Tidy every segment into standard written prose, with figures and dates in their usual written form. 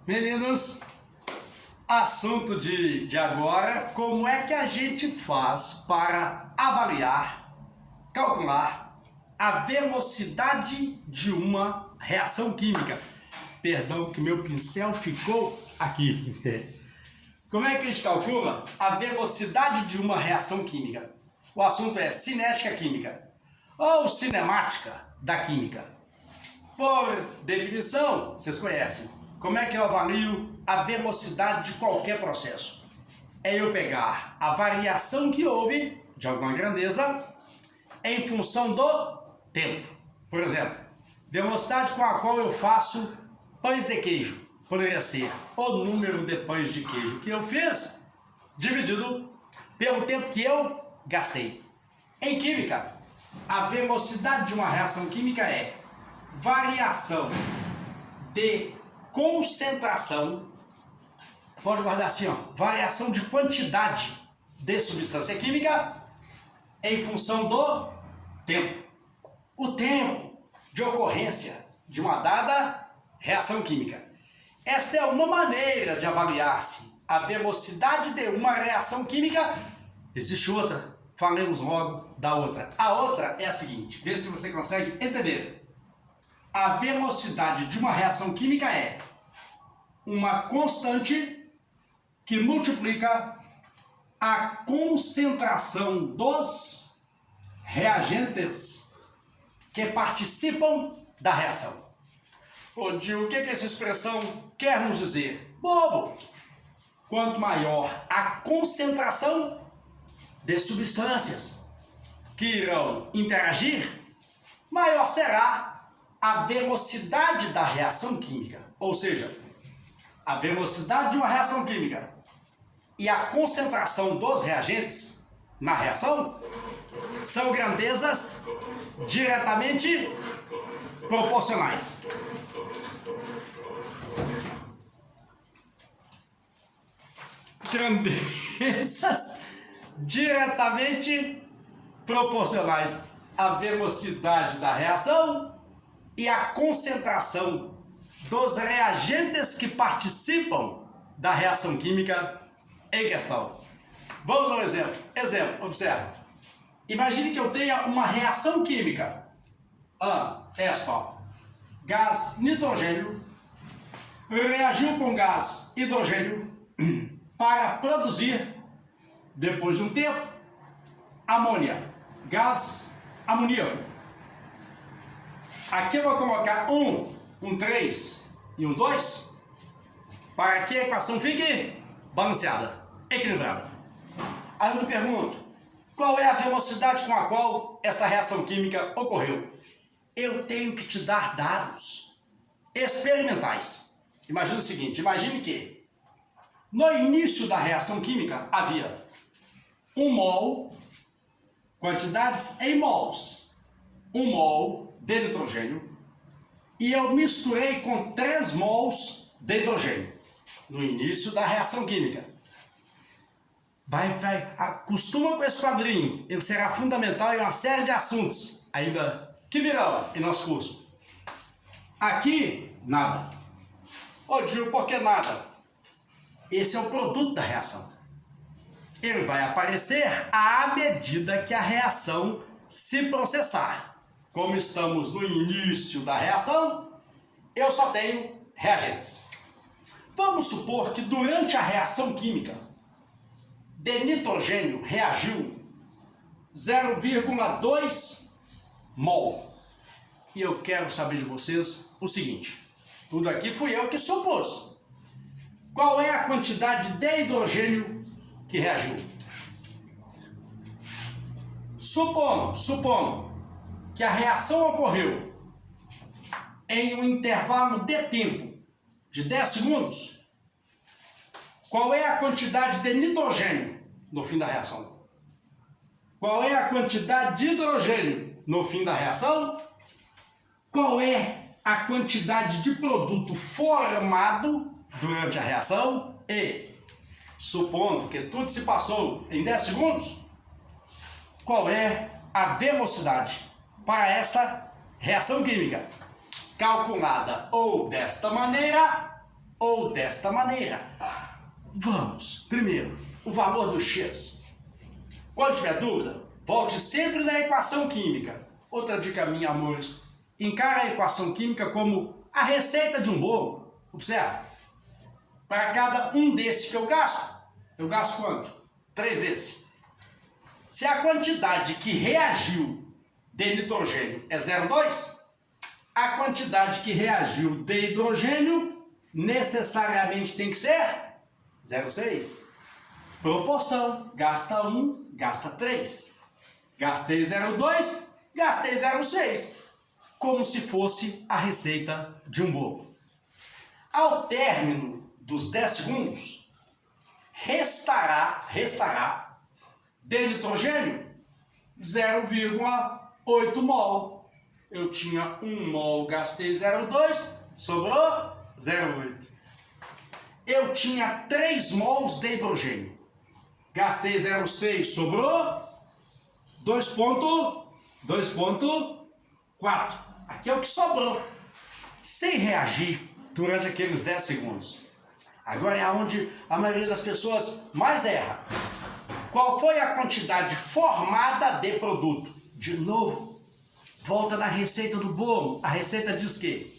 Meninos, assunto de agora, como é que a gente faz para avaliar, calcular a velocidade de uma reação química? Perdão que meu pincel ficou aqui. Como é que a gente calcula a velocidade de uma reação química? O assunto é cinética química ou cinemática da química. Por definição, vocês conhecem. Como é que eu avalio a velocidade de qualquer processo? É eu pegar a variação que houve de alguma grandeza em função do tempo. Por exemplo, velocidade com a qual eu faço pães de queijo poderia ser o número de pães de queijo que eu fiz dividido pelo tempo que eu gastei. Em química, a velocidade de uma reação química é variação de concentração, pode guardar assim, ó, variação de quantidade de substância química em função do tempo. O tempo de ocorrência de uma dada reação química. Esta é uma maneira de avaliar-se a velocidade de uma reação química. Existe outra, falemos logo da outra. A outra é a seguinte, vê se você consegue entender. A velocidade de uma reação química é uma constante que multiplica a concentração dos reagentes que participam da reação. Ô Gil, o que essa expressão quer nos dizer? Bobo! Quanto maior a concentração de substâncias que irão interagir, maior será a velocidade da reação química. Ou seja, a velocidade de uma reação química e a concentração dos reagentes na reação são grandezas diretamente proporcionais. Grandezas diretamente proporcionais à velocidade da reação e à concentração dos reagentes que participam da reação química em questão. Vamos ao exemplo. Exemplo, observe. Imagine que eu tenha uma reação química. Esta, gás nitrogênio reagiu com gás hidrogênio para produzir, depois de um tempo, amônia, gás amoníaco. Aqui eu vou colocar um 3 e um 2 para que a equação fique balanceada, equilibrada. Aí eu me pergunto, qual é a velocidade com a qual essa reação química ocorreu? Eu tenho que te dar dados experimentais. Imagine o seguinte, imagine que no início da reação química havia 1 mol, quantidades em mols, 1 mol de nitrogênio, e eu misturei com 3 mols de hidrogênio no início da reação química. Acostuma com esse quadrinho, ele será fundamental em uma série de assuntos ainda que virão em nosso curso. Aqui, nada. Ô Gil, por que nada? Esse é o produto da reação. Ele vai aparecer à medida que a reação se processar. Como estamos no início da reação, eu só tenho reagentes. Vamos supor que durante a reação química, de nitrogênio reagiu 0,2 mol. E eu quero saber de vocês o seguinte, tudo aqui fui eu que supus. Qual é a quantidade de hidrogênio que reagiu? Supondo que a reação ocorreu em um intervalo de tempo de 10 segundos, qual é a quantidade de nitrogênio no fim da reação? Qual é a quantidade de hidrogênio no fim da reação? Qual é a quantidade de produto formado durante a reação? E, supondo que tudo se passou em 10 segundos, qual é a velocidade para esta reação química? Calculada ou desta maneira ou desta maneira. Vamos, primeiro, o valor do x. Quando tiver dúvida, volte sempre na equação química. Outra dica minha, amores, encara a equação química como a receita de um bolo. Observe, para cada um desses que eu gasto quanto? 3 desses. Se a quantidade que reagiu de nitrogênio é 0,2, a quantidade que reagiu de hidrogênio necessariamente tem que ser 0,6. Proporção, gasta 1, gasta 3. Gastei 0,2, gastei 0,6. Como se fosse a receita de um bolo. Ao término dos 10 segundos, restará de nitrogênio 0,8 mol. Eu tinha 1 mol, gastei 0,2, sobrou 0,8. Eu tinha 3 mols de hidrogênio. Gastei 0,6, sobrou 2,4. Aqui é o que sobrou. Sem reagir durante aqueles 10 segundos. Agora é onde a maioria das pessoas mais erra. Qual foi a quantidade formada de produto? De novo, volta na receita do bolo. A receita diz que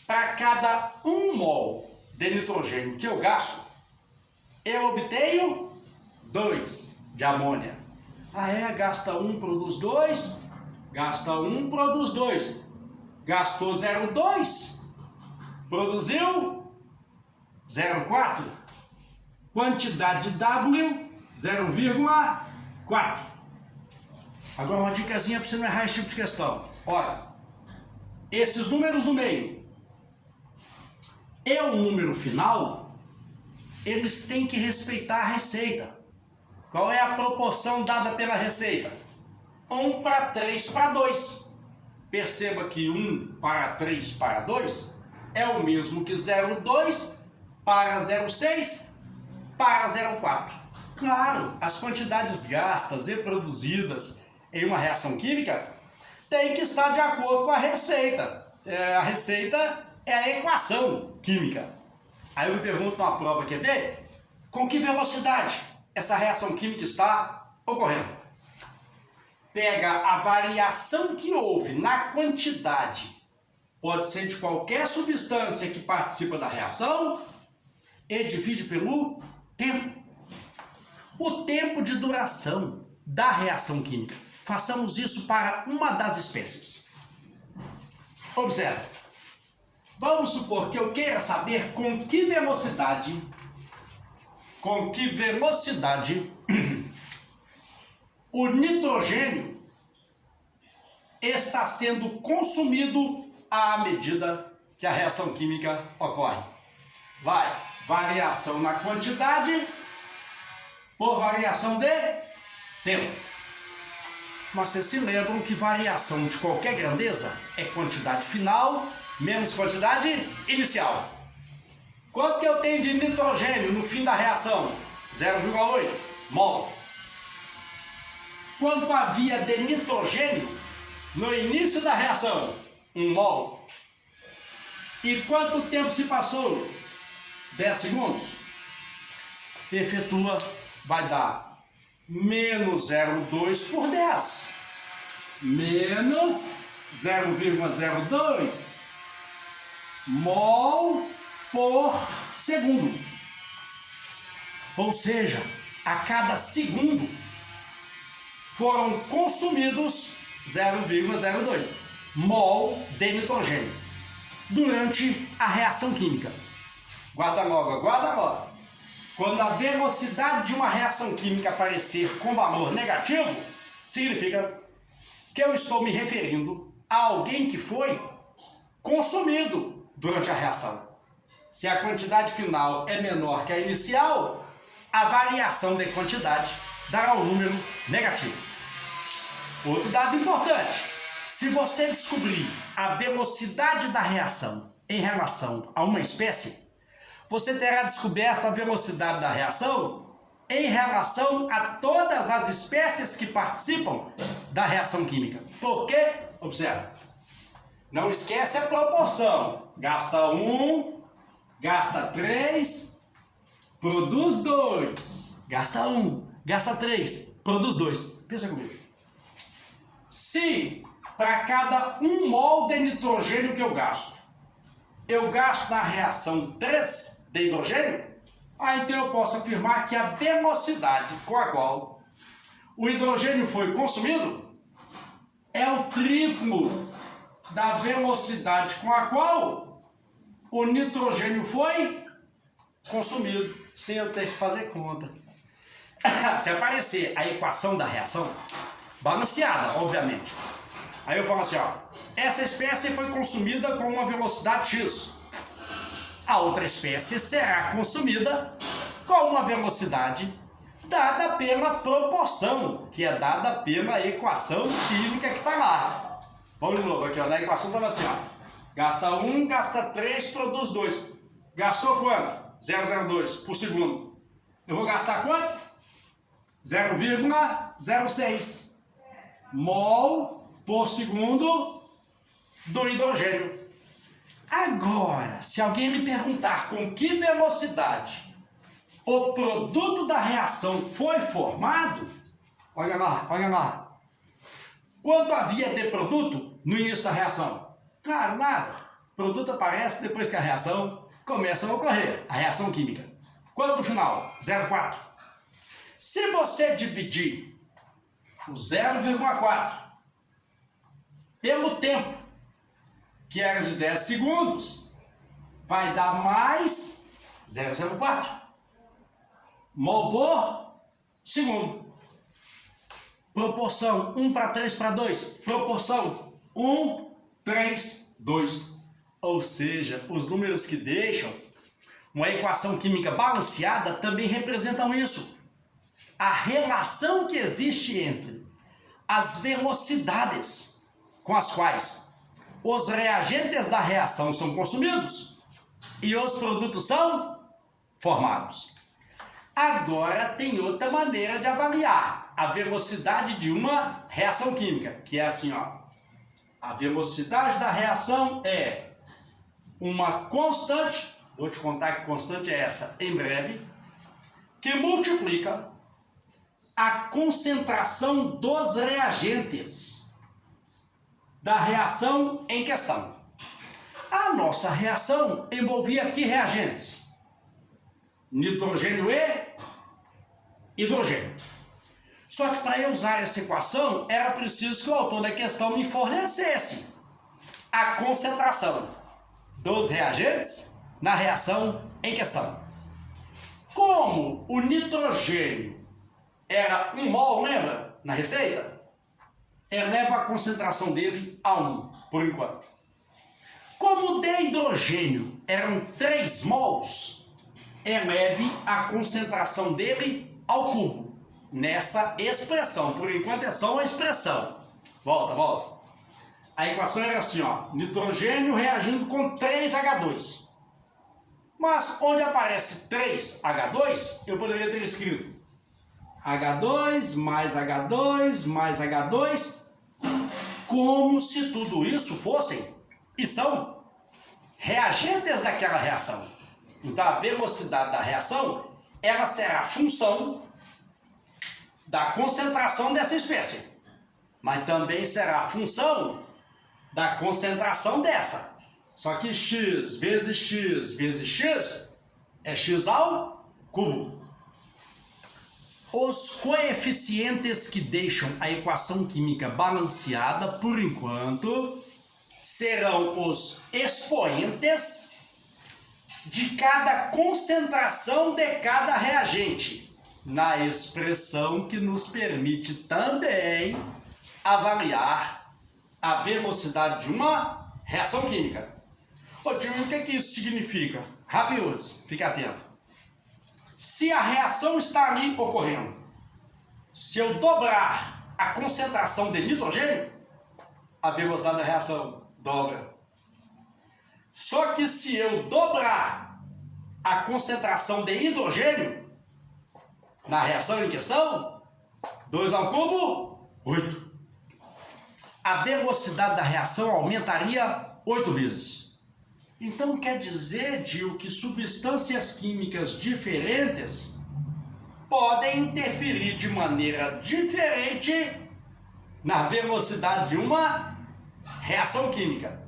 para cada 1 mol de nitrogênio que eu gasto, eu obtenho 2 de amônia. Gasta 1, produz 2. Gasta 1, produz 2. Gastou 0,2. Produziu 0,4. Quantidade W, 0,4. Agora uma dicasinha para você não errar esse tipo de questão. Olha, esses números no meio e o número final, eles têm que respeitar a receita. Qual é a proporção dada pela receita? 1 para 3 para 2. Perceba que 1 para 3 para 2 é o mesmo que 0,2 para 0,6 para 0,4. Claro, as quantidades gastas e produzidas em uma reação química têm que estar de acordo com a receita. A receita é a equação química. Aí eu me pergunto numa prova, quer ver? Com que velocidade essa reação química está ocorrendo? Pega a variação que houve na quantidade, pode ser de qualquer substância que participa da reação, e divide pelo tempo. O tempo de duração da reação química. Façamos isso para uma das espécies. Observe. Vamos supor que eu queira saber com que velocidade o nitrogênio está sendo consumido à medida que a reação química ocorre. Variação na quantidade por variação de tempo. Mas vocês se lembram que variação de qualquer grandeza é quantidade final menos quantidade inicial. Quanto que eu tenho de nitrogênio no fim da reação? 0,8 mol. Quanto havia de nitrogênio no início da reação? 1 mol. E quanto tempo se passou? 10 segundos. Efetua, vai dar menos 0,2 por 10. Menos 0,02 mol por segundo. Ou seja, a cada segundo foram consumidos 0,02 mol de nitrogênio durante a reação química. Guarda logo. Quando a velocidade de uma reação química aparecer com valor negativo, significa que eu estou me referindo a alguém que foi consumido durante a reação. Se a quantidade final é menor que a inicial, a variação de quantidade dará um número negativo. Outro dado importante: se você descobrir a velocidade da reação em relação a uma espécie, você terá descoberto a velocidade da reação em relação a todas as espécies que participam da reação química. Por quê? Observe. Não esquece a proporção. Gasta 1, Gasta 3, produz 2. Gasta 1, gasta 3, produz 2. Pensa comigo. Se para cada 1 mol de nitrogênio que eu gasto na reação 3 de hidrogênio, então eu posso afirmar que a velocidade com a qual o hidrogênio foi consumido é o triplo da velocidade com a qual o nitrogênio foi consumido, sem eu ter que fazer conta. Se aparecer a equação da reação, balanceada, obviamente, aí eu falo assim, ó, essa espécie foi consumida com uma velocidade x. A outra espécie será consumida com uma velocidade dada pela proporção, que é dada pela equação química que está lá. Vamos de novo aqui, ó, na equação estava assim, ó, gasta 1, gasta 3, produz 2. Gastou quanto? 0,02 por segundo. Eu vou gastar quanto? 0,06 mol por segundo do hidrogênio. Agora, se alguém me perguntar com que velocidade o produto da reação foi formado, olha lá. Quanto havia de produto no início da reação? Claro, nada. O produto aparece depois que a reação começa a ocorrer, a reação química. Quanto no final? 0,4. Se você dividir o 0,4 pelo tempo, que era de 10 segundos, vai dar mais 0,04 mol por segundo. Proporção 1 para 3 para 2. Proporção 1, 3, 2. Ou seja, os números que deixam uma equação química balanceada também representam isso. A relação que existe entre as velocidades com as quais os reagentes da reação são consumidos e os produtos são formados. Agora tem outra maneira de avaliar a velocidade de uma reação química, que é assim, ó. A velocidade da reação é uma constante, vou te contar que constante é essa em breve, que multiplica a concentração dos reagentes da reação em questão. A nossa reação envolvia que reagentes? Nitrogênio e hidrogênio. Só que para eu usar essa equação, era preciso que o autor da questão me fornecesse a concentração dos reagentes na reação em questão. Como o nitrogênio era 1 mol, lembra? Na receita? Eleva a concentração dele a 1, por enquanto. Como o de hidrogênio eram 3 mols, eleve a concentração dele ao cubo. Nessa expressão, por enquanto é só uma expressão. Volta. A equação era assim, ó, nitrogênio reagindo com 3H2. Mas onde aparece 3H2, eu poderia ter escrito H2 mais H2 mais H2, como se tudo isso fossem e são reagentes daquela reação. Então a velocidade da reação, ela será função da concentração dessa espécie, mas também será função da concentração dessa. Só que x vezes x vezes x é x ao cubo. Os coeficientes que deixam a equação química balanceada, por enquanto, serão os expoentes de cada concentração de cada reagente, na expressão que nos permite também avaliar a velocidade de uma reação química. Ô tio, o que isso significa? Rápidos, fica atento. Se a reação está ali ocorrendo, se eu dobrar a concentração de nitrogênio, a velocidade da reação dobra. Só que se eu dobrar a concentração de hidrogênio na reação em questão, 2 ao cubo, 8. A velocidade da reação aumentaria 8 vezes. Então quer dizer, Dil, que substâncias químicas diferentes podem interferir de maneira diferente na velocidade de uma reação química.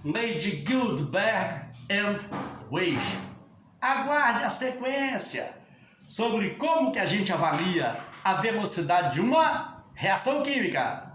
Lady Guildberg and Wage. Aguarde a sequência sobre como que a gente avalia a velocidade de uma reação química.